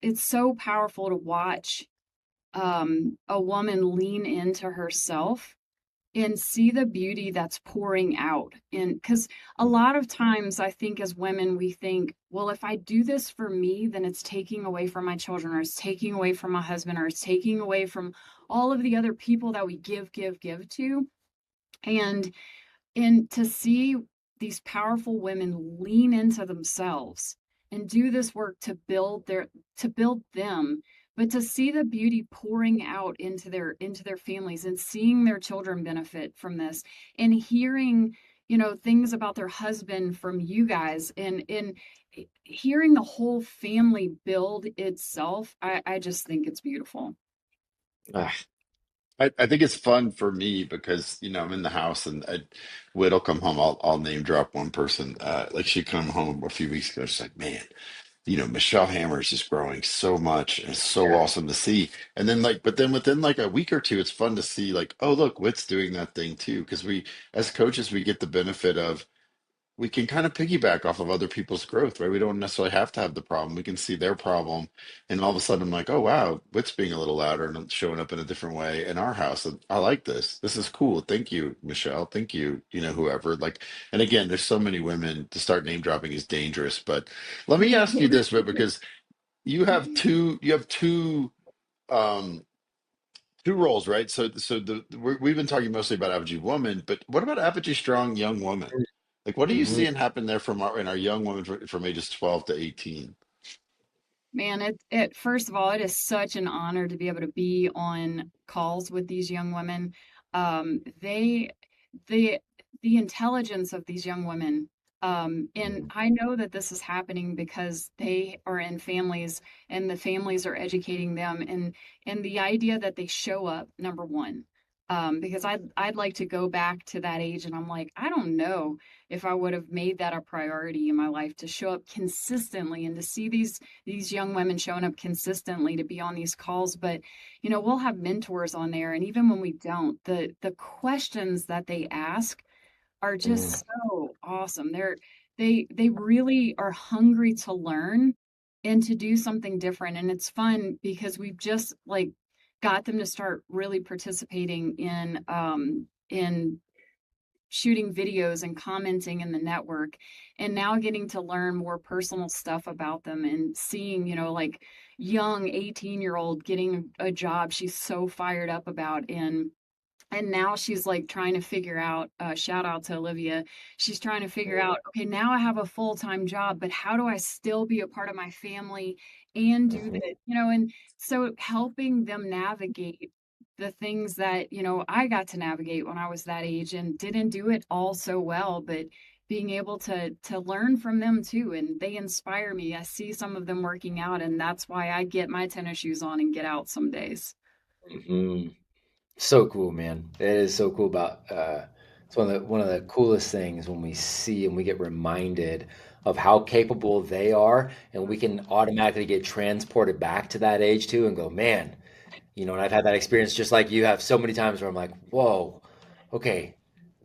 it's so powerful to watch a woman lean into herself and see the beauty that's pouring out. And because a lot of times I think as women, we think, well, if I do this for me, then it's taking away from my children, or it's taking away from my husband, or it's taking away from all of the other people that we give to. And to see these powerful women lean into themselves and do this work to build them, but to see the beauty pouring out into their families and seeing their children benefit from this, and hearing, things about their husband from you guys, and hearing the whole family build itself. I just think it's beautiful. Ah, I think it's fun for me because I'm in the house and Whit will come home. I'll name drop one person. Like she come home a few weeks ago. She's like, man, Michelle Hammer is just growing so much, and it's so Yeah. awesome to see. And then but then within like a week or two, it's fun to see like, oh look, Whit's doing that thing too. Because we as coaches, we get the benefit of we can kind of piggyback off of other people's growth, right? We don't necessarily have to have the problem. We can see their problem, and all of a sudden, I'm like, oh wow, Whit's being a little louder and showing up in a different way in our house. And I like this. This is cool. Thank you, Michelle. Thank you, whoever. Like, and again, there's so many women to start name dropping is dangerous. But let me ask you this, Whit, because you have um two roles, right? So we've been talking mostly about Apogee Woman, but what about Apogee Strong Young Woman? Like, what are you Mhm. seeing happen there in our young women from ages 12 to 18? Man, it first of all, it is such an honor to be able to be on calls with these young women. They, the the intelligence of these young women, and Mhm. I know that this is happening because they are in families, and the families are educating them, and the idea that they show up, number one. Because I'd like to go back to that age, and I'm like, I don't know if I would have made that a priority in my life to show up consistently and to see these young women showing up consistently to be on these calls. But we'll have mentors on there, and even when we don't, the questions that they ask are Mhm. just so awesome. They really are hungry to learn and to do something different, and it's fun because we've just like got them to start really participating in shooting videos and commenting in the network, and now getting to learn more personal stuff about them, and seeing, like young 18-year-old getting a job she's so fired up about, and now she's like trying to figure out, shout out to Olivia. She's trying to figure out, okay, now I have a full-time job, but how do I still be a part of my family and do Mhm. that, and so helping them navigate the things that, I got to navigate when I was that age and didn't do it all so well, but being able to learn from them too, and they inspire me. I see some of them working out, and that's why I get my tennis shoes on and get out some days. Mhm. So cool, man. It is so cool about it's one of the coolest things when we see and we get reminded of how capable they are, and we can automatically get transported back to that age too and go, man, and I've had that experience just like you have so many times where I'm like, whoa, okay,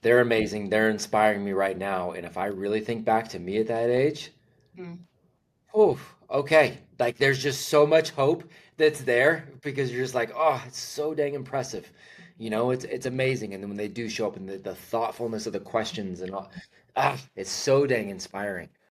they're amazing. They're inspiring me right now. And if I really think back to me at that age, Mm. oh, okay. Like there's just so much hope that's there because you're just like, oh, it's so dang impressive. It's amazing. And then when they do show up and the thoughtfulness of the questions and all, it's so dang inspiring.